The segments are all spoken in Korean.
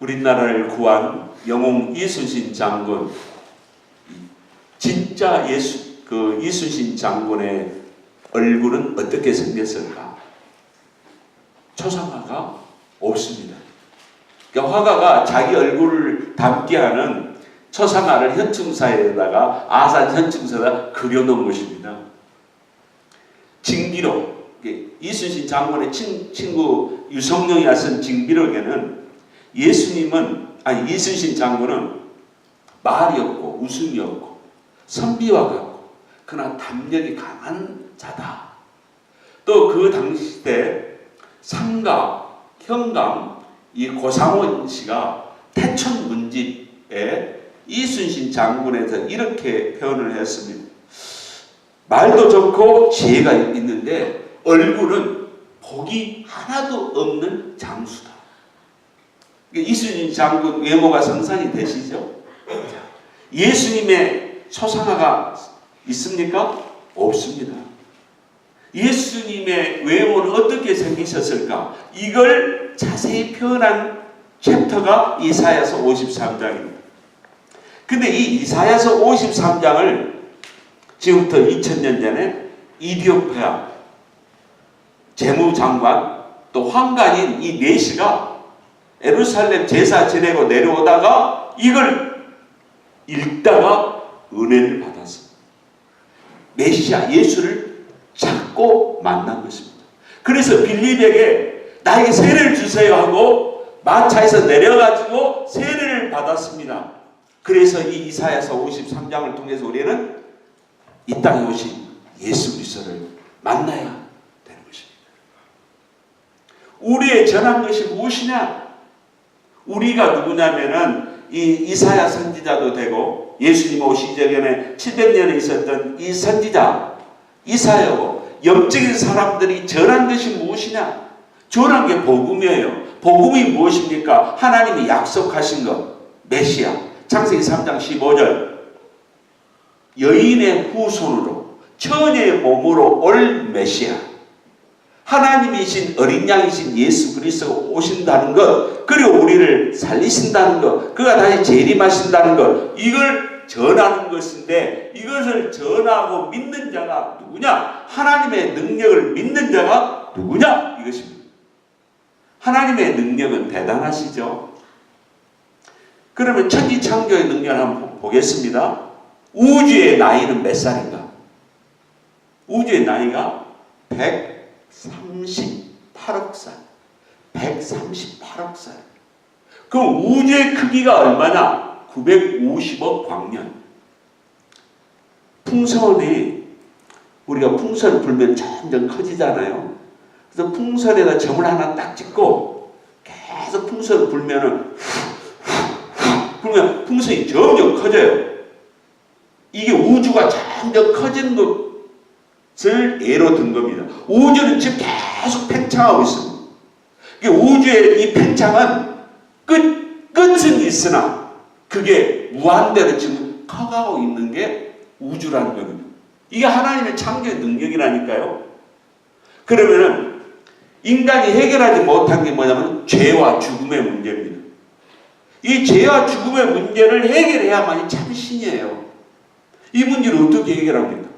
우리나라를 구한 영웅 이순신 장군, 진짜 이순신 장군의 얼굴은 어떻게 생겼을까? 초상화가 없습니다. 그러니까 화가가 자기 얼굴을 담게 하는 초상화를 현충사에다가 아산 현충사에다 그려놓은 것입니다. 징비록, 이순신 장군의 친구 유성룡이가 쓴 징비록에는 이순신 장군은 말이 없고 웃음이 없고 선비와 같고 그러나 담력이 강한 자다. 또 그 당시 때 상가, 현감, 이 고상원 씨가 태천 문집에 이순신 장군에 대해서 이렇게 표현을 했습니다. 말도 좋고 지혜가 있는데 얼굴은 복이 하나도 없는 장수다. 이순신 장군 외모가 상상이 되시죠? 예수님의 초상화가 있습니까? 없습니다. 예수님의 외모는 어떻게 생기셨을까? 이걸 자세히 표현한 챕터가 이사야서 53장입니다. 근데 이 이사야서 53장을 지금부터 2000년 전에 이디오피아 재무장관 또 황관인 이 메시가 예루살렘 제사 지내고 내려오다가 이걸 읽다가 은혜를 받았습니다. 메시아 예수를 찾고 만난 것입니다. 그래서 빌립에게 나에게 세례를 주세요 하고 마차에서 내려가지고 세례를 받았습니다. 그래서 이 이사야서 53장을 통해서 우리는 이 땅에 오신 예수 그리스도를 만나야 되는 것입니다. 우리의 전한 것이 무엇이냐? 우리가 누구냐면은 이 이사야 선지자도 되고 예수님 오시기 전에 700년에 있었던 이 선지자 이사야고 영적인 사람들이 전한 것이 무엇이냐? 전한 게 복음이에요. 복음이 무엇입니까? 하나님이 약속하신 것 메시아 창세기 3장 15절 여인의 후손으로 처녀의 몸으로 올 메시아 하나님이신 어린 양이신 예수 그리스도가 오신다는 것 그리고 우리를 살리신다는 것 그가 다시 재림하신다는 것 이걸 전하는 것인데 이것을 전하고 믿는 자가 누구냐? 하나님의 능력을 믿는 자가 누구냐? 이것입니다. 하나님의 능력은 대단하시죠? 그러면 천지창조의 능력을 한번 보겠습니다. 우주의 나이는 몇 살인가? 우주의 나이가 138억 살. 138억 살. 그럼 우주의 크기가 얼마나? 950억 광년. 풍선이 우리가 풍선 불면 점점 커지잖아요. 그래서 풍선에다 점을 하나 딱 찍고 계속 풍선을 불면은 그러면 풍선이 점점 커져요. 이게 우주가 점점 커지는 것을 예로 든 겁니다. 우주는 지금 계속 팽창하고 있습니다. 우주의 이 팽창은 끝은 있으나 그게 무한대로 지금 커가고 있는 게 우주라는 겁니다. 이게 하나님의 창조의 능력이라니까요. 그러면은 인간이 해결하지 못한 게 뭐냐면 죄와 죽음의 문제입니다. 이 죄와 죽음의 문제를 해결해야만이 참 신이에요. 이 문제를 어떻게 해결합니까?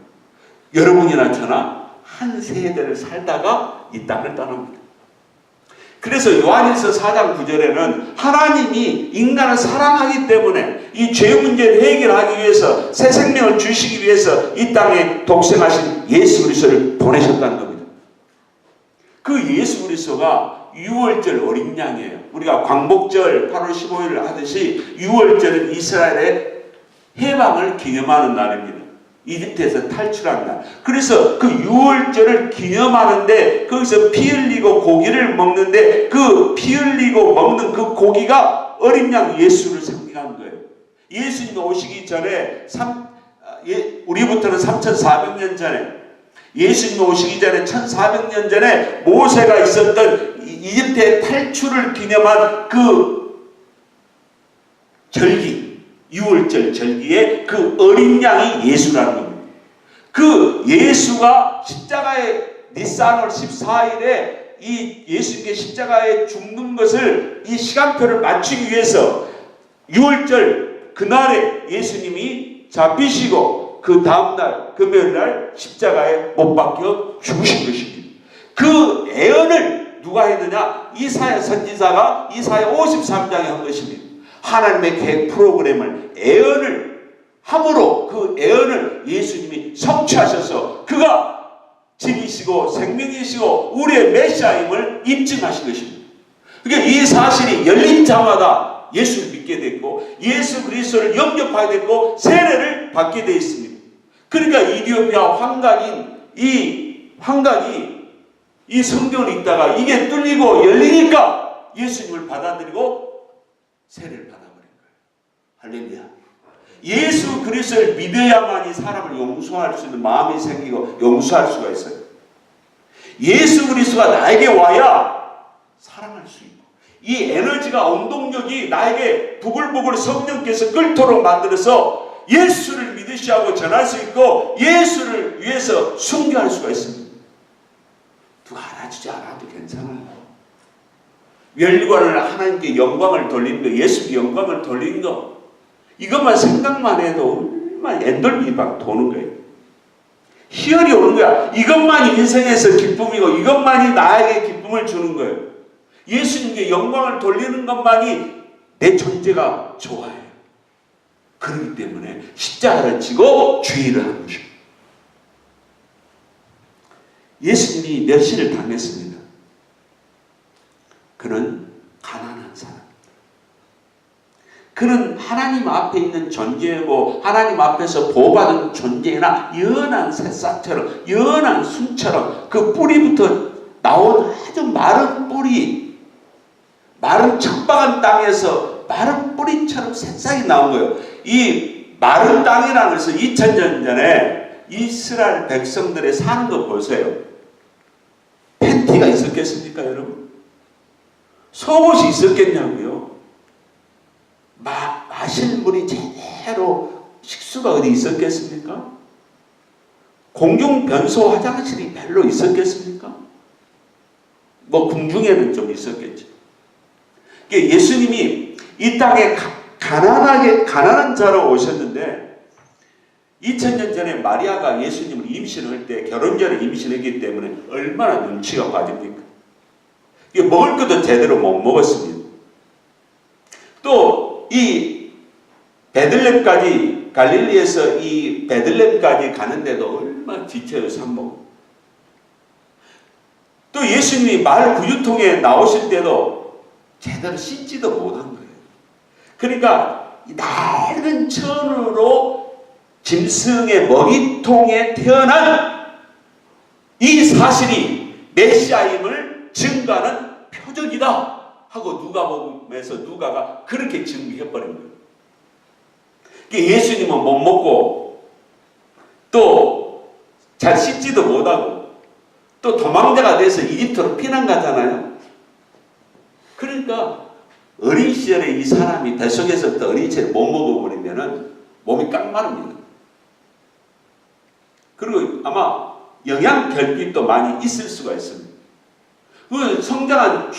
여러분이나 저나 한 세대를 살다가 이 땅을 떠납니다. 그래서 요한일서 4장 9절에는 하나님이 인간을 사랑하기 때문에 이 죄 문제를 해결하기 위해서 새 생명을 주시기 위해서 이 땅에 독생하신 예수 그리스도를 보내셨다는 겁니다. 그 예수 그리스도가 6월절 어린 양이에요. 우리가 광복절 8월 15일을 하듯이 6월절은 이스라엘의 해방을 기념하는 날입니다. 이집트에서 탈출한 날. 그래서 그 6월절을 기념하는데 거기서 피 흘리고 고기를 먹는데 그 피 흘리고 먹는 그 고기가 어린 양 예수를 상징하는 거예요. 예수님이 오시기 전에 우리부터는 3400년 전에 예수님이 오시기 전에 1400년 전에 모세가 있었던 이집트의 탈출을 기념한 그 절기 6월절 절기에 그 어린 양이 예수라는 겁니다. 그 예수가 십자가의 니산월 14일에 이 예수님의 십자가에 죽는 것을 이 시간표를 맞추기 위해서 6월절 그날에 예수님이 잡히시고 그 다음날 금요일날 십자가에 못 박혀 죽으신 것입니다. 그 예언을 누가 했느냐? 이사야 선지자가 이사야 53장에 한 것입니다. 하나님의 계획 프로그램을 예언을 함으로 그 예언을 예수님이 성취하셔서 그가 진이시고 생명이시고 우리의 메시아임을 입증하신 것입니다. 그러니까 이 사실이 열린 자마다 예수를 믿게 됐고 예수 그리스도를 영접하게 됐고 세례를 받게 되어 있습니다. 그러니까 이디오피아 황간인 이 황간이 이 성경을 읽다가 이게 뚫리고 열리니까 예수님을 받아들이고 세례를 받아버린 거예요. 할렐루야. 예수 그리스도를 믿어야만이 사람을 용서할 수 있는 마음이 생기고 용서할 수가 있어요. 예수 그리스도가 나에게 와야 사랑할 수 있고 이 에너지가 원동력이 나에게 부글부글 성령께서 끓도록 만들어서 예수를 믿으시라고 전할 수 있고 예수를 위해서 순교할 수가 있습니다. 누가 알아주지 않아도 괜찮아요. 멸관을 하나님께 영광을 돌리는 거, 예수께 영광을 돌리는 거, 이것만 생각만 해도 얼마나 엔돌핀이 막 도는 거예요. 희열이 오는 거야. 이것만이 인생에서 기쁨이고 이것만이 나에게 기쁨을 주는 거예요. 예수님께 영광을 돌리는 것만이 내 존재가 좋아요. 그렇기 때문에 십자가를 지고 주의를 하는 것입니다. 예수님이 멸시를 당했습니다. 그는 가난한 사람. 그는 하나님 앞에 있는 존재고 하나님 앞에서 보호받은 존재나 연한 새싹처럼 연한 순처럼 그 뿌리부터 나온 아주 마른 뿌리, 마른 척박한 땅에서 마른 뿌리처럼 새싹이 나온 거예요. 이 마른 땅이라는 것은 2000년 전에 이스라엘 백성들의 사는 거 보세요. 팬티가 있었겠습니까, 여러분? 속옷이 있었겠냐고요? 마실 물이 제대로 식수가 어디 있었겠습니까? 공중 변소 화장실이 별로 있었겠습니까? 뭐 궁중에는 좀 있었겠죠. 예수님이 이 땅에 가난한 자로 오셨는데 2000년 전에 마리아가 예수님을 임신할 때 결혼 전에 임신했기 때문에 얼마나 눈치가 빠집니까? 먹을 것도 제대로 못 먹었습니다. 또 이 베들레헴까지 갈릴리에서 이 베들레헴까지 가는데도 얼마나 지쳐요. 산목. 또 예수님이 말 구유통에 나오실 때도 제대로 씻지도 못한 거예요. 그러니까 낡은 천으로 짐승의 먹이통에 태어난 이 사실이 메시아임을 증거하는 표적이다 하고 누가복음에서 누가가 그렇게 증거해버린 거예요. 예수님은 못 먹고 또 잘 씻지도 못하고 또 도망자가 돼서 이집트로 피난 가잖아요. 그러니까 어린 시절에 이 사람이 뱃속에서부터 어린 시절에 못 먹어버리면 몸이 깡마릅니다. 그리고 아마 영양결핍도 많이 있을 수가 있습니다. 그 성장한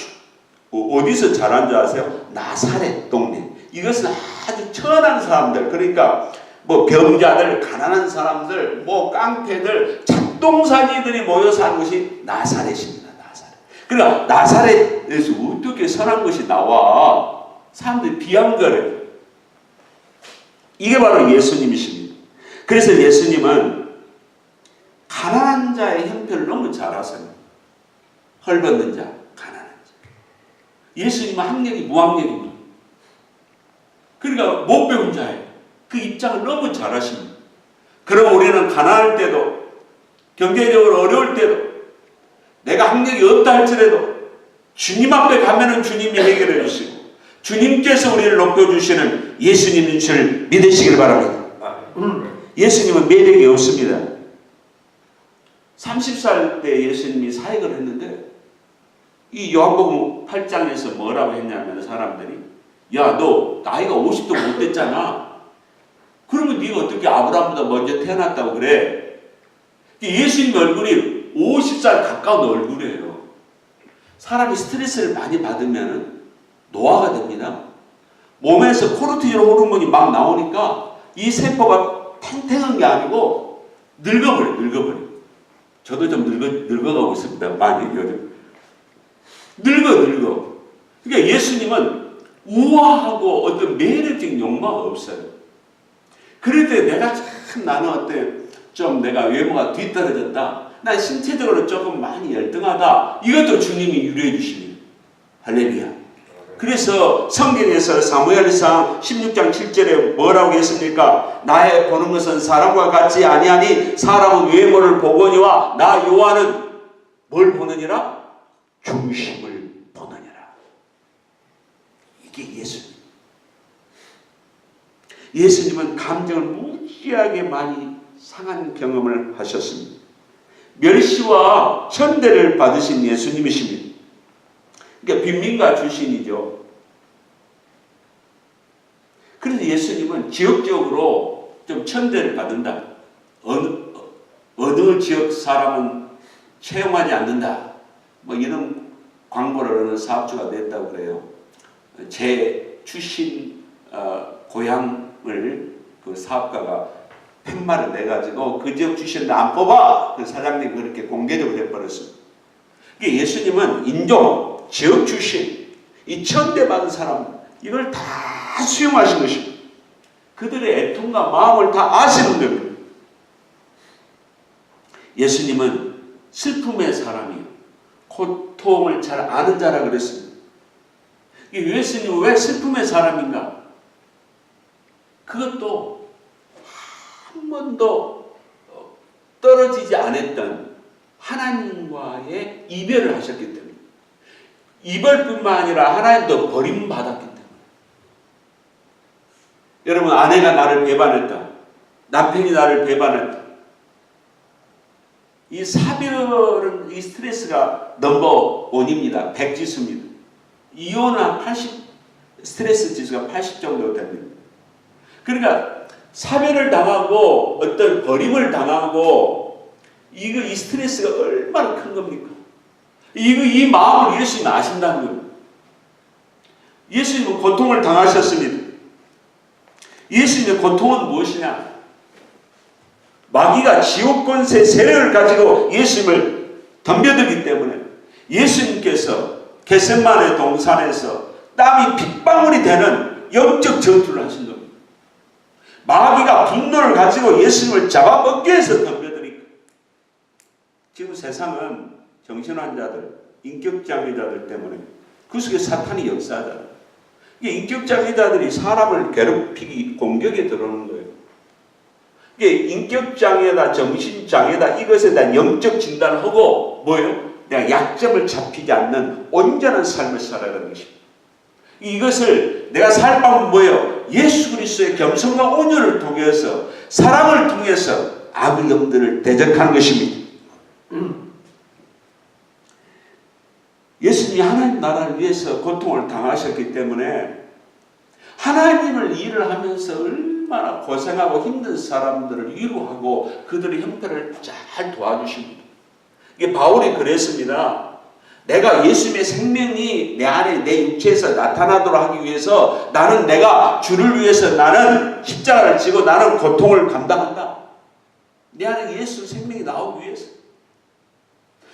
어디서 자란 줄 아세요? 나사렛 동네. 이것은 아주 천한 사람들, 그러니까 뭐 병자들, 가난한 사람들, 뭐 깡패들, 잡동사니들이 모여 사는 곳이 나사렛입니다. 나사렛. 그러니까 나사렛에서 어떻게 선한 것이 나와? 사람들이 비양거려요. 이게 바로 예수님이십니다. 그래서 예수님은 가난한 자의 형편을 너무 잘 아세요. 헐벗는 자, 가난한 자. 예수님은 학력이 무학력입니다. 그러니까 못 배운 자예요. 그 입장을 너무 잘 하십니다. 그럼 우리는 가난할 때도 경제적으로 어려울 때도 내가 학력이 없다 할지라도 주님 앞에 가면은 주님이 해결해 주시고 주님께서 우리를 높여주시는 예수님인 줄 믿으시길 바랍니다. 예수님은 매력이 없습니다. 30살 때 예수님이 사역을 했는데 이 요한복음 8장에서 뭐라고 했냐면 사람들이 야, 너 나이가 50도 못 됐잖아. 그러면 네가 어떻게 아브라함보다 먼저 태어났다고 그래? 예수님 얼굴이 50살 가까운 얼굴이에요. 사람이 스트레스를 많이 받으면 노화가 됩니다. 몸에서 코르티졸 호르몬이 막 나오니까 이 세포가 탱탱한 게 아니고 늙어버려. 저도 좀 늙어가고 있습니다. 많이 요즘. 늙어. 그러니까 예수님은 우아하고 어떤 매력적인 욕망이 없어요. 그럴 때 내가 참 나는 어때 좀 내가 외모가 뒤떨어졌다. 난 신체적으로 조금 많이 열등하다. 이것도 주님이 유래해 주십니다. 할렐루야. 그래서 성경에서 사무엘상 16장 7절에 뭐라고 했습니까? 나의 보는 것은 사람과 같지 아니하니 사람은 외모를 보거니와 나 요한은 뭘 보느니라? 중심을 보느니라. 이게 예수님. 예수님은 감정을 무지하게 많이 상한 경험을 하셨습니다. 멸시와 천대를 받으신 예수님이십니다. 그러니까 빈민가 출신이죠. 그래서 예수님은 지역적으로 좀 천대를 받는다. 어느 지역 사람은 채용하지 않는다. 뭐 이런 광고를 하는 사업주가 냈다고 그래요. 제 출신 고향을 그 사업가가 팻말을 내가지고 그 지역 출신을 안 뽑아! 그 사장님이 그렇게 공개적으로 해버렸습니다. 예수님은 인종, 지역 출신, 이 천대받은 사람 이걸 다 수용하신 것입니다. 그들의 애통과 마음을 다 아시는 겁니다. 예수님은 슬픔의 사람이요. 고통을 잘 아는 자라 그랬습니다. 예수님은 왜 슬픔의 사람인가? 그것도 한 번도 떨어지지 않았던 하나님과의 이별을 하셨기 때문에 이별뿐만 아니라 하나님도 버림받았기 때문에 여러분 아내가 나를 배반했다. 남편이 나를 배반했다. 이 사별은 이 스트레스가 넘버 원입니다. 100지수입니다. 이혼은 80 스트레스 지수가 80 정도 됩니다. 그러니까 사별을 당하고 어떤 버림을 당하고 이 스트레스가 얼마나 큰 겁니까? 이 마음을 예수님이 아신다는 겁니다. 예수님은 고통을 당하셨습니다. 예수님의 고통은 무엇이냐? 마귀가 지옥 권세 세력을 가지고 예수님을 덤벼들기 때문에 예수님께서 겟세마네 동산에서 땀이 핏방울이 되는 영적 전투를 하신 겁니다. 마귀가 분노를 가지고 예수님을 잡아먹기 위해서 덤벼들니까. 지금 세상은 정신환자들, 인격장애자들 때문에 그 속에 사탄이 역사하잖아요. 이게 인격장애자들이 사람을 괴롭히기 공격에 들어오는 거예요. 이게 인격장애다, 정신장애다 이것에 대한 영적 진단을 하고 뭐예요? 내가 약점을 잡히지 않는 온전한 삶을 살아가는 것입니다. 이것을 내가 살 방법은 뭐예요? 예수 그리스도의 겸손과 온유를 통해서 사랑을 통해서 악의 영들을 대적하는 것입니다. 예수님이 하나님 나라를 위해서 고통을 당하셨기 때문에 하나님을 일을 하면서 얼마나 고생하고 힘든 사람들을 위로하고 그들의 형편을 잘 도와주십니다. 이게 바울이 그랬습니다. 내가 예수님의 생명이 내 안에 내 육체에서 나타나도록 하기 위해서 나는 내가 주를 위해서 나는 십자가를 지고 나는 고통을 감당한다. 내 안에 예수 생명이 나오기 위해서.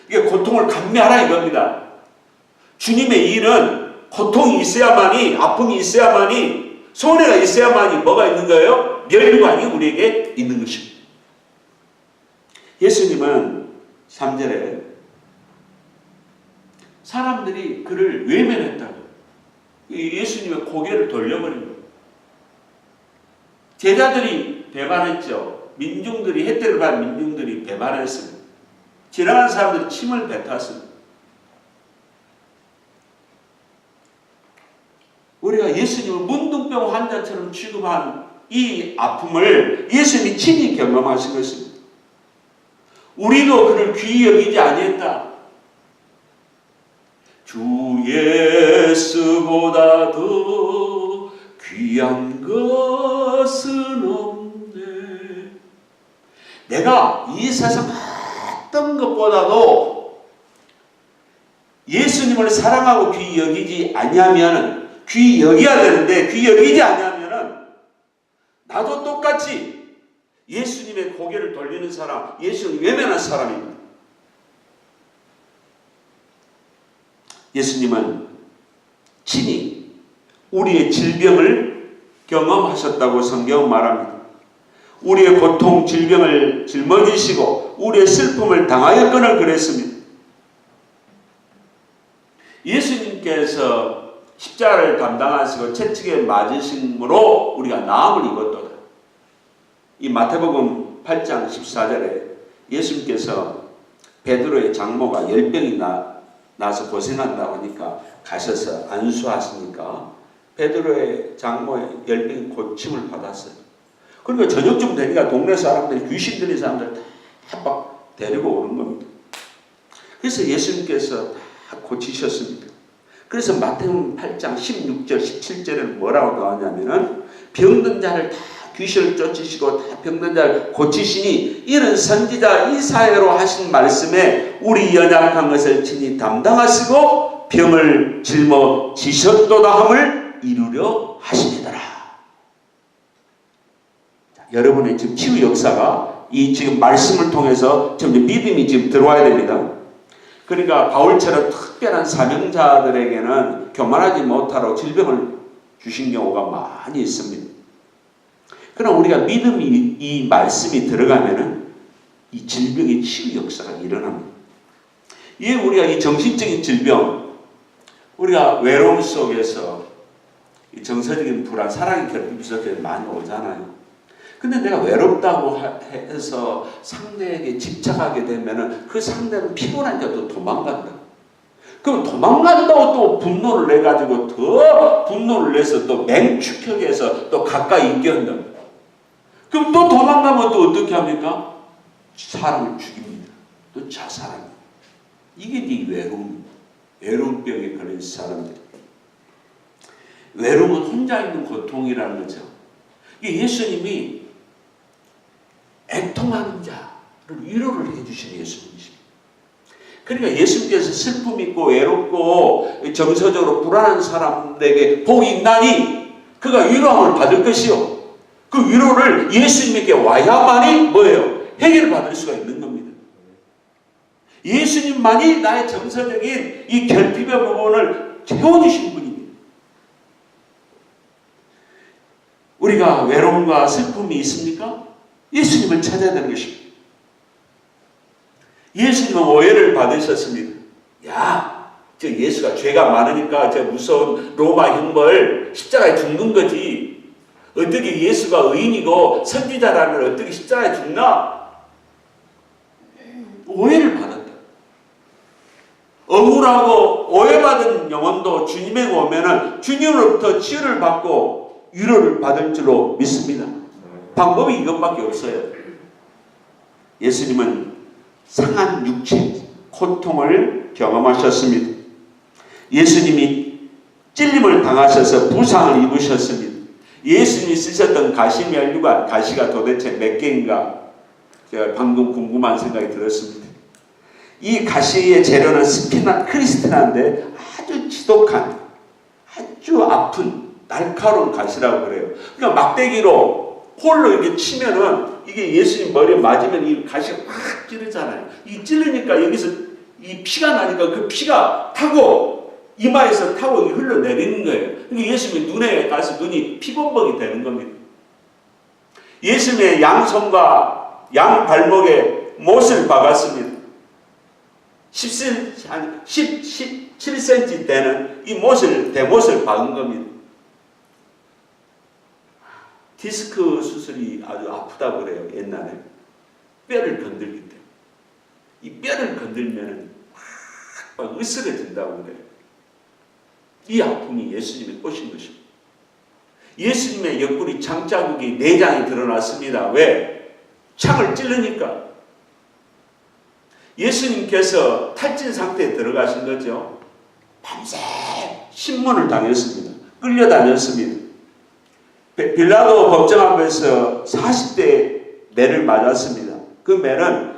이게 고통을 감내하라 이겁니다. 주님의 일은 고통이 있어야만이 아픔이 있어야만이 손해가 있어야만이 뭐가 있는 거예요? 멸류관이 우리에게 있는 것입니다. 예수님은 3절에 사람들이 그를 외면했다고. 예수님의 고개를 돌려버린 거예요. 제자들이 배반했죠. 민중들이 혜택을 받은 민중들이 배반했습니다. 지나간 사람들이 침을 뱉었습니다. 우리가 예수님을 문둥병 환자처럼 취급한 이 아픔을 예수님이 친히 경험하신 것입니다. 우리도 그를 귀히 여기지 아니했다. 주 예수보다 더 귀한 것은 없네. 내가 이 세상 어떤 것보다도 예수님을 사랑하고 귀히 여기지 아니하면은, 귀히 여겨야 되는데 귀히 여기지 아니하면은 나도 똑같이 예수님의 고개를 돌리는 사람, 예수님 외면한 사람입니다. 예수님은 친히 우리의 질병을 경험하셨다고 성경은 말합니다. 우리의 고통, 질병을 짊어지시고 우리의 슬픔을 당하였거늘 그랬습니다. 예수님께서 십자가를 감당하시고 채찍에 맞으심으로 우리가 나음을 입었도다. 이 마태복음 8장 14절에 예수님께서 베드로의 장모가 열병이 나서 고생한다고 하니까 가셔서 안수하시니까 베드로의 장모의 열병이 고침을 받았어요. 그러니까 저녁쯤 되니까 동네 사람들이, 귀신 들린 사람들 다 막 데리고 오는 겁니다. 그래서 예수님께서 다 고치셨습니다. 그래서 마태복음 8장 16절 17절에는 뭐라고 나오냐면은 병든 자를 다 귀신을 쫓으시고 다 병든 자를 고치시니 이는 선지자 이사야로 하신 말씀에 우리 연약한 것을 친히 담당하시고 병을 짊어지셨도다 함을 이루려 하시니더라. 여러분의 지금 치유 역사가 이 지금 말씀을 통해서 점점 믿음이 지금 들어와야 됩니다. 그러니까 바울처럼 특별한 사명자들에게는 교만하지 못하라고 질병을 주신 경우가 많이 있습니다. 그러나 우리가 믿음이, 이 말씀이 들어가면은 이 질병의 치유 역사가 일어납니다. 이 우리가 이 정신적인 질병, 우리가 외로움 속에서 이 정서적인 불안, 사랑의 결핍이 속에 많이 오잖아요. 근데 내가 외롭다고 해서 상대에게 집착하게 되면은 그 상대는 피곤하니까 또 도망간다. 그럼 도망간다고 또 분노를 내가지고 더 분노를 내서 또 맹축형해서 또 가까이 있게 한다. 그럼 또 도망가면 또 어떻게 합니까? 사람을 죽입니다. 또 자살합니다. 이게 네 외로움병에 걸린 사람들. 외로움은 혼자 있는 고통이라는 거죠. 이게 예수님이 애통하는 자를 위로를 해주신 예수님이십니다. 그러니까 예수님께서 슬픔 있고 외롭고 정서적으로 불안한 사람들에게 복이 있나니 그가 위로함을 받을 것이요. 그 위로를 예수님에게 와야만이 뭐예요? 해결을 받을 수가 있는 겁니다. 예수님만이 나의 정서적인 이 결핍의 부분을 채워주신 분입니다. 우리가 외로움과 슬픔이 있습니까? 예수님을 찾아야 되는 것입니다. 예수님은 오해를 받으셨습니다. 야, 저 예수가 죄가 많으니까 저 무서운 로마 형벌 십자가에 죽는 거지. 어떻게 예수가 의인이고 선지자라면 어떻게 십자가에 죽나? 오해를 받았다. 억울하고 오해받은 영혼도 주님에게 오면은 주님으로부터 치유를 받고 위로를 받을 줄로 믿습니다. 방법이 이것밖에 없어요. 예수님은 상한 육체, 고통을 경험하셨습니다. 예수님이 찔림을 당하셔서 부상을 입으셨습니다. 예수님이 쓰셨던 가시 면류관, 가시가 도대체 몇 개인가? 제가 방금 궁금한 생각이 들었습니다. 이 가시의 재료는 크리스티나인데 아주 지독한, 아주 아픈, 날카로운 가시라고 그래요. 그러니까 막대기로 홀로 이렇게 치면은 이게 예수님 머리에 맞으면 이 가시가 확 찌르잖아요. 이 찌르니까 여기서 이 피가 나니까 그 피가 타고 이마에서 타고 흘러내리는 거예요. 그러니까 예수님의 눈에 가서 눈이 피범벅이 되는 겁니다. 예수님의 양손과 양 발목에 못을 박았습니다. 17cm 되는 이 대못을 박은 겁니다. 디스크 수술이 아주 아프다고 그래요. 옛날에 뼈를 건들기 때문에 이 뼈를 건들면 막 으스러진다고 그래요. 이 아픔이 예수님의 꽃인 것입니다. 예수님의 옆구리 창자국이 내장이 드러났습니다. 왜? 창을 찔르니까. 예수님께서 탈진 상태에 들어가신 거죠. 밤새 신문을 당했습니다. 끌려다녔습니다. 빌라도 법정 앞에서 40대 매를 맞았습니다. 그 매는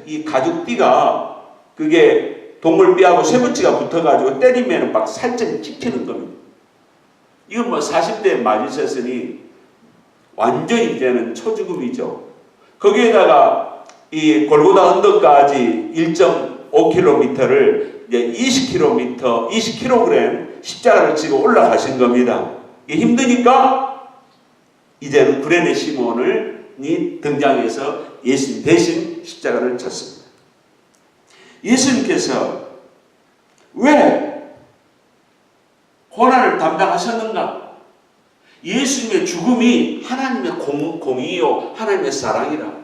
이 가죽띠가 그게 동물뼈하고 쇠붙이가 붙어가지고 때리면 막 살점이 찍히는 겁니다. 이건 뭐 40대에 맞으셨으니 완전히 이제는 초죽음이죠. 거기에다가 이 골고다 언덕까지 1.5km를 이제 20kg 십자가를 지고 올라가신 겁니다. 이게 힘드니까 이제는 구레네 시몬이 등장해서 예수님 대신 십자가를 졌습니다. 예수님께서 왜 고난을 담당하셨는가? 예수님의 죽음이 하나님의 공의요, 하나님의 사랑이라.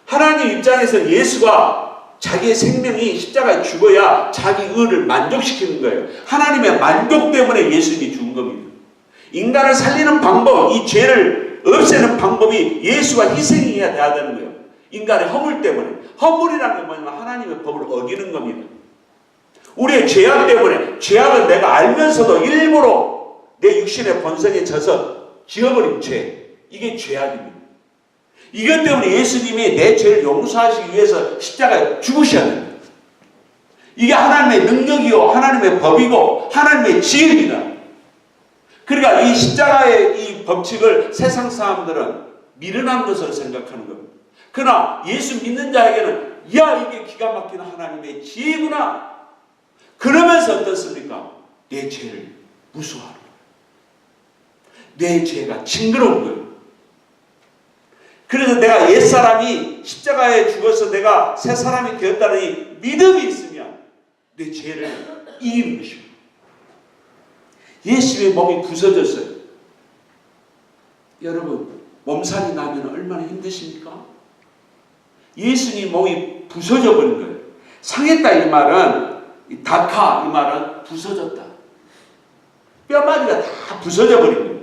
하나님 입장에서 예수가 자기의 생명이 십자가에 죽어야 자기 의를 만족시키는 거예요. 하나님의 만족 때문에 예수님이 죽은 겁니다. 인간을 살리는 방법, 이 죄를 없애는 방법이 예수가 희생해야 되는 거예요. 인간의 허물 때문에. 허물이라는 게 뭐냐면 하나님의 법을 어기는 겁니다. 우리의 죄악 때문에, 죄악은 내가 알면서도 일부러 내 육신의 본성에 져서 지어버린 죄, 이게 죄악입니다. 이것 때문에 예수님이 내 죄를 용서하시기 위해서 십자가에 죽으셔야 됩니다. 이게 하나님의 능력이요, 하나님의 법이고 하나님의 지혜입니다. 그러니까 이 십자가의 이 법칙을 세상 사람들은 미련한 것으로 생각하는 겁니다. 그러나 예수 믿는 자에게는 야, 이게 기가 막힌 하나님의 지혜구나. 그러면서 어떻습니까? 내 죄를 무서워하는 거예요. 내 죄가 징그러운 거예요. 그래서 내가 옛사람이 십자가에 죽어서 내가 새 사람이 되었다는 이 믿음이 있으면 내 죄를 이기는 것입니다. 예수의 몸이 부서졌어요. 여러분, 몸살이 나면 얼마나 힘드십니까? 예수님 몸이 부서져 버린 거예요. 상했다 이 말은, 다카 이 말은 부서졌다. 뼈마디가 다 부서져 버린 거예요.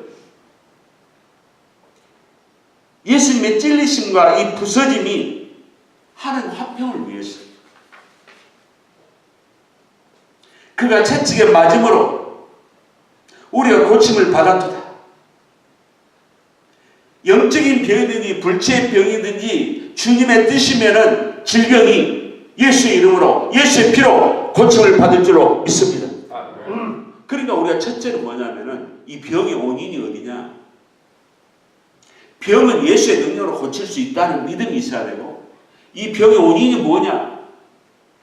예수님의 찔리심과 이 부서짐이 하나님 화평을 위해서. 그가 채찍에 맞음으로 우리가 고침을 받았도다. 영적인 병이든지 불치의 병이든지 주님의 뜻이면은 질병이 예수의 이름으로 예수의 피로 고침을 받을 줄로 믿습니다. 그러니까 우리가 첫째는 뭐냐면은 이 병의 원인이 어디냐? 병은 예수의 능력으로 고칠 수 있다는 믿음이 있어야 되고, 이 병의 원인이 뭐냐?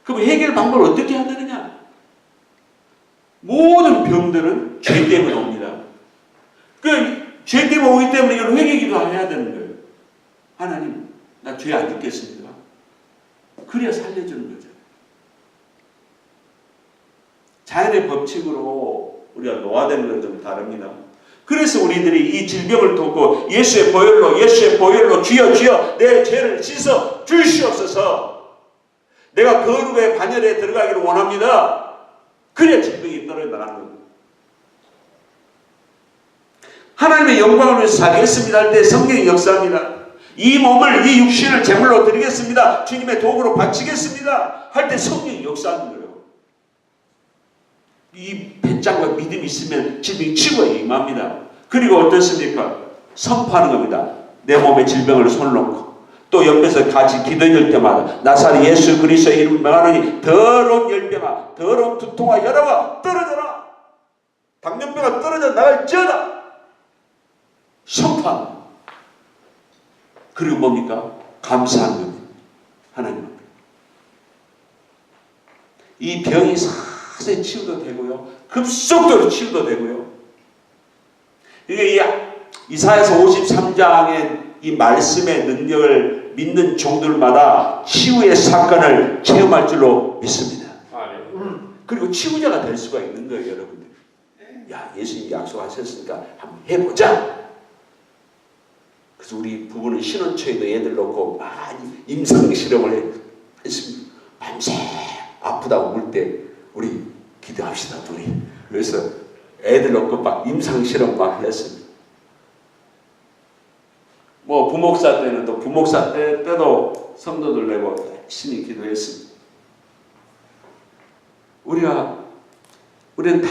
그럼 해결 방법을 어떻게 해야 되느냐? 모든 병들은 죄 때문에 옵니다. 죄 때문에 오기 때문에 이걸 회개기도 해야 되는 거예요. 하나님, 나 죄 안 짓겠습니다. 그래야 살려주는 거죠. 자연의 법칙으로 우리가 노화되는 건 좀 다릅니다. 그래서 우리들이 이 질병을 돕고 예수의 보혈로 주여 내 죄를 씻어 주시옵소서. 내가 거룩의 반열에 들어가기를 원합니다. 그래야 질병이 떨어져 나가는 겁니다. 하나님의 영광을 위해서 살겠습니다 할 때 성령이 역사합니다. 이 몸을, 이 육신을 제물로 드리겠습니다. 주님의 도구로 바치겠습니다 할 때 성령이 역사하는 거예요. 이 배짱과 믿음이 있으면 질병이 치고에 임합니다. 그리고 어떻습니까? 선포하는 겁니다. 내 몸에 질병을 손 놓고 또 옆에서 같이 기도할 때마다 나사렛 예수 그리스도의 이름을 명하노니 더러운 열병아, 더러운 두통아, 열아가 떨어져라. 당뇨병아 떨어져 나갈지어다. 선포하는. 그리고 뭡니까? 감사하는 겁니다. 하나님. 이 병이 사실 치유도 되고요. 급속도로 치유도 되고요. 이게 이사야서 53장의 이 말씀의 능력을 믿는 종들마다 치유의 사건을 체험할 줄로 믿습니다. 그리고 치유자가 될 수가 있는 거예요, 여러분들. 야, 예수님이 약속하셨으니까 한번 해보자. 그래서 우리 부부는 신혼초에도 애들 놓고 많이 임상실험을 했습니다. 밤새 아프다고 울 때 우리 기도합시다, 둘이. 그래서 애들 놓고 막 임상실험 막 했습니다. 뭐 부목사 때는 또 부목사 때도 성도들 내고 열심히 기도했습니다. 우리는 다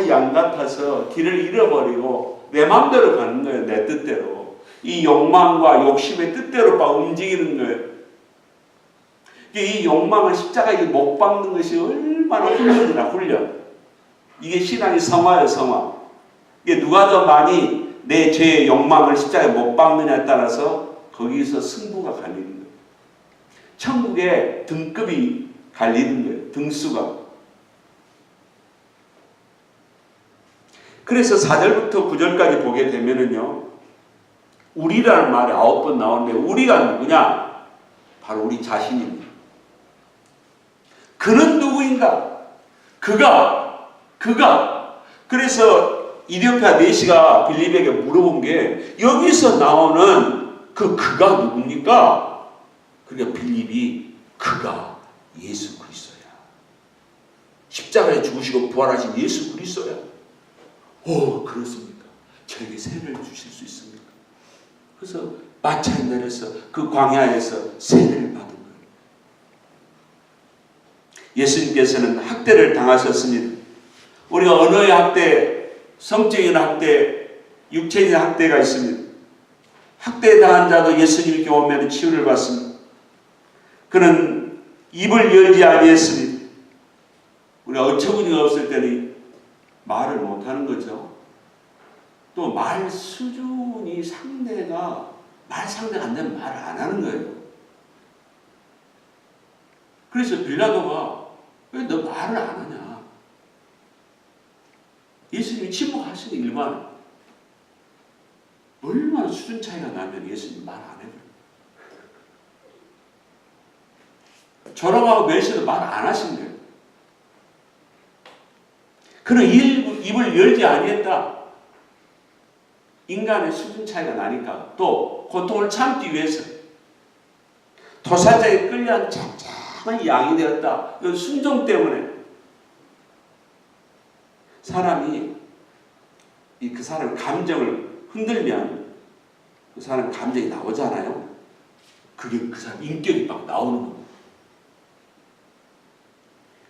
양 같아서 길을 잃어버리고 내 마음대로 가는 거예요. 내 뜻대로. 이 욕망과 욕심의 뜻대로 막 움직이는 거예요. 이 욕망은 십자가에 못 박는 것이 얼마나 훈련이나 훈련. 이게 신앙의 성화예요, 성화. 이게 누가 더 많이 내 죄의 욕망을 십자가에 못 박느냐에 따라서 거기서 승부가 갈리는 거예요. 천국에 등급이 갈리는 거예요. 등수가. 그래서 4절부터 9절까지 보게 되면은요, 우리라는 말이 9번 나오는데, 우리가 누구냐? 바로 우리 자신입니다. 그는 누구인가? 그가. 그래서 이디오피아 내시가 빌립에게 물어본 게, 여기서 나오는 그가 누굽니까? 그러니까 빌립이 그가 예수 그리스도야. 십자가에 죽으시고 부활하신 예수 그리스도야. 오, 그렇습니까? 저에게 세를 주실 수 있습니까? 그래서 마차에 내려서 그 광야에서 세를 받은 거예요. 예수님께서는 학대를 당하셨습니다. 우리가 언어의 학대, 성적인 학대, 육체적인 학대가 있습니다. 학대당한 자도 예수님께 오면 치유를 받습니다. 그는 입을 열지 아니했습니다. 우리가 어처구니가 없을 때는 말을 못하는 거죠. 또 말 수준이 상대가 안 되면 말을 안 하는 거예요. 그래서 빌라도가 왜 너 말을 안 하냐? 예수님이 침묵하시는 일만 얼마나 수준 차이가 나면 예수님 말 안 해요. 저랑하고 멸시도 말 안 하신 거예요. 그는 입을 열지 아니했다. 인간의 수준 차이가 나니까. 또 고통을 참기 위해서 도살장에 끌려한 잠잠한 양이 되었다. 이 순종 때문에 사람이 그 사람 감정을 흔들면 그 사람 감정이 나오잖아요. 그게 그 사람 인격이 막 나오는 겁니다.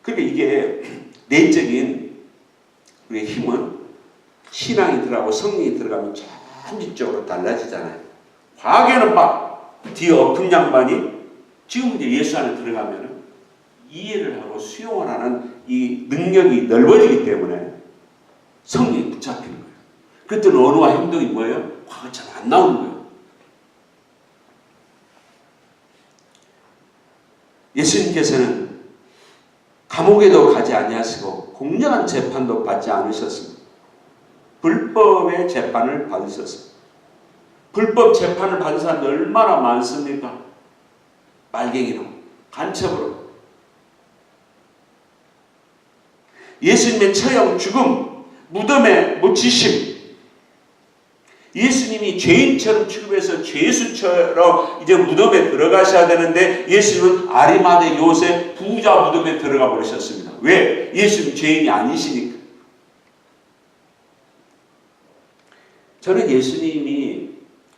그러니까 이게 내적인 우리의 힘은 신앙이 들어가고 성령이 들어가면 전지적으로 달라지잖아요. 과거에는 막 뒤에 엎은 양반이 지금 이제 예수 안에 들어가면 이해를 하고 수용을 하는 이 능력이 넓어지기 때문에 성령이 붙잡히는 거예요. 그때는 언어와 행동이 뭐예요? 과거처럼 안 나오는 거예요. 예수님께서는 감옥에도 가지 아니하시고 공정한 재판도 받지 않으셨습니다. 불법의 재판을 받으셨습니다. 불법 재판을 받은 사람들 얼마나 많습니까? 말갱이로, 간첩으로. 예수님의 처형, 죽음, 무덤에 묻히심. 예수님이 죄인처럼 취급해서 죄수처럼 이제 무덤에 들어가셔야 되는데 예수님은 아리마대 요셉 부자 무덤에 들어가 버리셨습니다. 왜? 예수님 죄인이 아니시니까. 저는 예수님이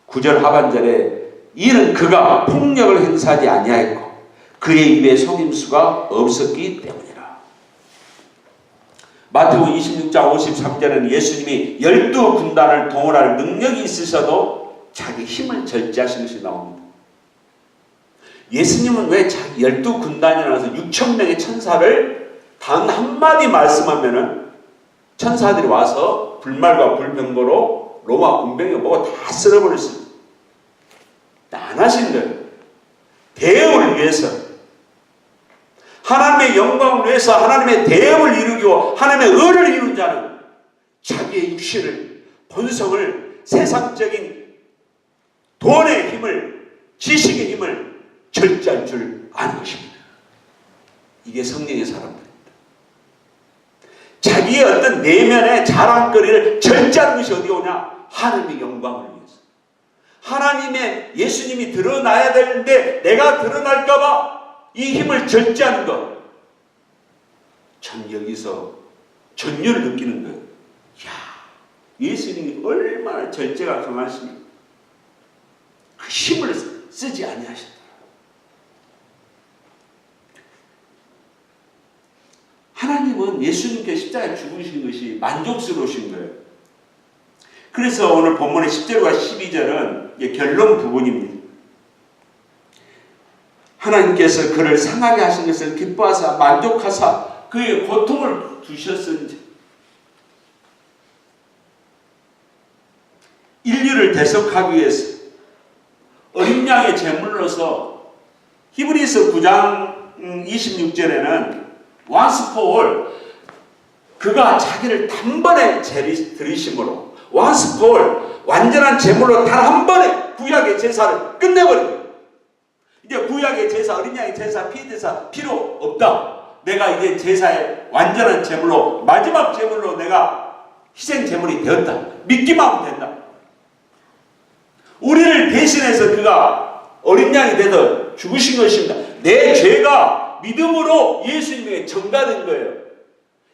9절 하반절에 이는 그가 폭력을 행사하지 아니하였고 그의 입에 속임수가 없었기 때문이라. 마태복음 26장 53절에는 예수님이 12군단을 동원할 능력이 있으셔도 자기 힘을 절제하신 것이 나옵니다. 예수님은 왜 자기 12군단이라고 해서 6,000명의 천사를 단 한마디 말씀하면은 천사들이 와서 불말과 불병거로 로마 군병이 뭐고 다 쓸어버렸습니다. 안 하신 거예요. 대업을 위해서, 하나님의 영광을 위해서 하나님의 대업을 이루고 하나님의 의를 이룬 자는 자기의 육신을, 본성을, 세상적인 돈의 힘을, 지식의 힘을 절제할 줄 아는 것입니다. 이게 성령의 사람들입니다. 자기의 어떤 내면의 자랑거리를 절제하는 것이 어디 오냐? 하나님의 영광을 위해서. 하나님의 예수님이 드러나야 되는데 내가 드러날까봐 이 힘을 절제하는 것. 전 여기서 전율을 느끼는 거예요. 이야, 예수님이 얼마나 절제가 강하십니까? 그 힘을 쓰지 아니하셨다. 하나님은 예수님께 십자가에 죽으신 것이 만족스러우신 거예요. 그래서 오늘 본문의 10절과 12절은 결론 부분입니다. 하나님께서 그를 상하게 하신 것을 기뻐하사 만족하사 그의 고통을 두셨은지 인류를 대속하기 위해서 어린 양의 제물로서 히브리서 9장 26절에는 once for all 그가 자기를 단번에 들이심으로 once for all 완전한 제물로 단 한 번에 구약의 제사를 끝내버립니다. 이제 구약의 제사, 어린 양의 제사, 피 제사 필요 없다. 내가 이제 제사의 완전한 제물로 마지막 제물로 내가 희생 제물이 되었다. 믿기만 하면 된다. 우리를 대신해서 그가 어린 양이 되어 죽으신 것입니다. 내 죄가 믿음으로 예수님에게 전가된 거예요.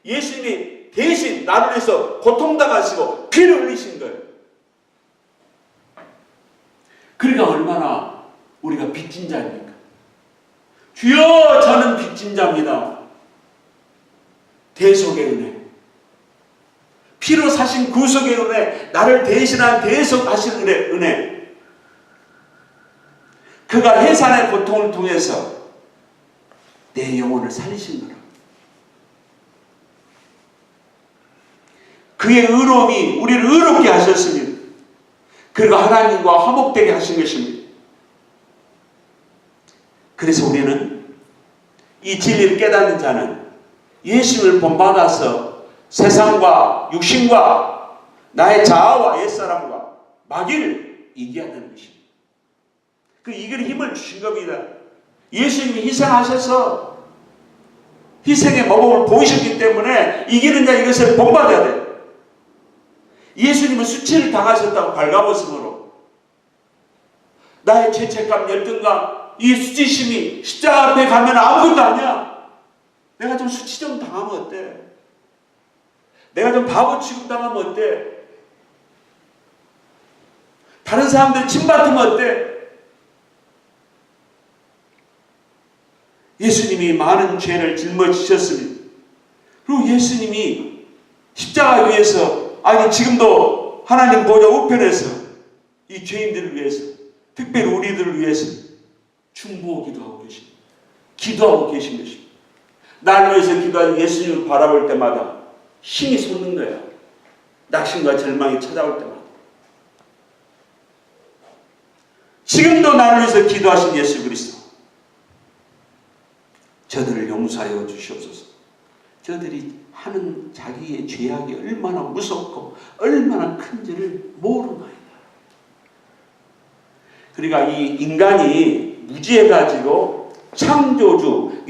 예수님이 대신 나를 위해서 고통당하시고 피를 흘리신 거예요. 그러니까 얼마나 우리가 빚진 자입니까? 주여 저는 빚진 자입니다. 대속의 은혜, 피로 사신 구속의 은혜, 나를 대신한 대속하신 은혜, 그가 해산의 고통을 통해서 내 영혼을 살리신 거라. 그의 의로움이 우리를 의롭게 하셨습니다. 그리고 하나님과 화목되게 하신 것입니다. 그래서 우리는 이 진리를 깨닫는 자는 예수님을 본받아서 세상과 육신과 나의 자아와 옛사람과 마귀를 이겨야 하는 것입니다. 그 이길 힘을 주신 겁니다. 예수님이 희생하셔서 희생의 모범을 보이셨기 때문에 이기는 자 이것을 본받아야 돼요. 예수님은 수치를 당하셨다고 발가벗음으로 나의 죄책감, 열등감, 이 수치심이 십자가 앞에 가면 아무것도 아니야. 내가 좀 수치 좀 당하면 어때? 내가 좀 바보 취급당하면 어때? 다른 사람들 침받으면 어때? 예수님이 많은 죄를 짊어지셨습니다. 그리고 예수님이 십자가 위에서 아니 지금도 하나님 보좌 우편에서 이 죄인들을 위해서 특별히 우리들을 위해서 중보하고 기도하고 계십니다. 기도하고 계신 것입니다. 나를 위해서 기도하는 예수님을 바라볼 때마다 힘이 솟는 거야. 낙심과 절망이 찾아올 때마다. 지금도 나를 위해서 기도하신 예수 그리스도, 저들을 용서하여 주시옵소서. 저들이 하는 자기의 죄악이 얼마나 무섭고 얼마나 큰지를 모르나이다. 그러니까 이 인간이 무지해가지고 창조주,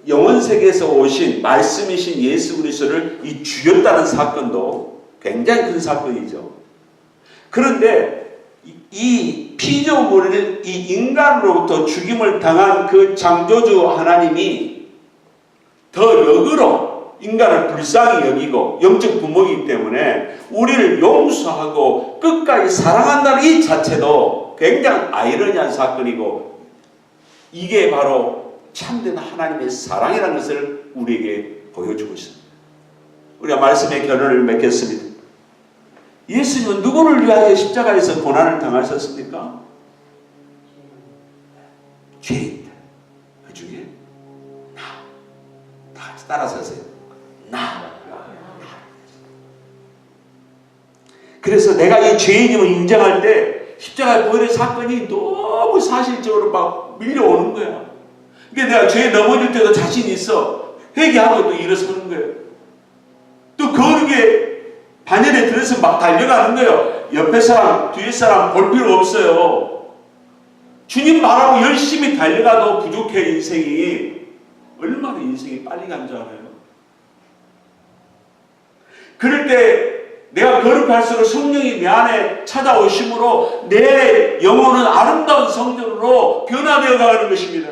영원세계에서 오신 말씀이신 예수 그리스도를 죽였다는 사건도 굉장히 큰 사건이죠. 그런데 이 피조물을 이 인간으로부터 죽임을 당한 그 창조주 하나님이 더 역으로 인간을 불쌍히 여기고 영적 부모이기 때문에 우리를 용서하고 끝까지 사랑한다는 이 자체도 굉장히 아이러니한 사건이고, 이게 바로 참된 하나님의 사랑이라는 것을 우리에게 보여주고 있습니다. 우리가 말씀의 결론을 맺겠습니다. 예수님은 누구를 위하여 십자가에서 고난을 당하셨습니까? 죄인들. 그 중에 나. 다 같이 따라서 하세요. 나. 그래서 내가 이 죄인임을 인정할 때 십자가의 보혈의 사건이 너무 사실적으로 막 밀려오는 거야. 그러니까 내가 죄에 넘어질 때도 자신이 있어. 회개하고 또 일어서는 거예요. 또 거룩에 반열에 들어서 막 달려가는 거예요. 옆에 사람, 뒤에 사람 볼 필요 없어요. 주님 말하고 열심히 달려가도 부족해. 인생이 얼마나 인생이 빨리 간 줄 알아요? 그럴 때 내가 거룩할수록 성령이 내 안에 찾아오심으로 내 영혼은 아름다운 성전으로 변화되어 가는 것입니다.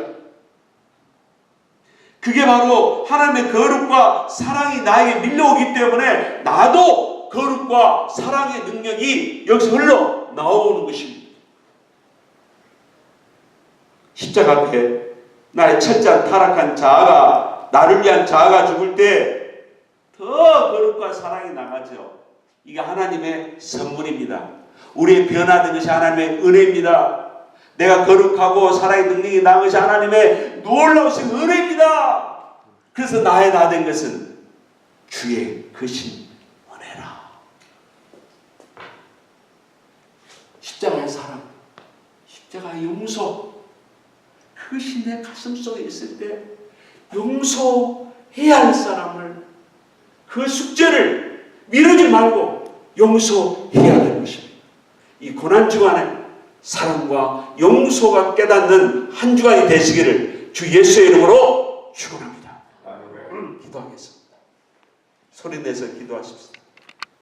그게 바로 하나님의 거룩과 사랑이 나에게 밀려오기 때문에 나도 거룩과 사랑의 능력이 여기서 흘러 나오는 것입니다. 십자가 앞에 나의 철저한 타락한 자아가, 나를 위한 자아가 죽을 때 더 거룩과 사랑이 나가죠. 이게 하나님의 선물입니다. 우리의 변화된 것이 하나님의 은혜입니다. 내가 거룩하고 살아있는 능력이 나은 것이 하나님의 놀라우신 은혜입니다. 그래서 나의 나 된 것은 주의 크신 은혜라. 십자가의 사랑, 십자가의 용서, 그것이 내 가슴 속에 있을 때 용서해야 할 사람을, 그 숙제를 미루지 말고 용서해야 될 것입니다. 이 고난 주간에 사랑과 용서가 깨닫는 한 주간이 되시기를 주 예수의 이름으로 축원합니다. 기도하겠습니다. 소리 내서 기도하십시오.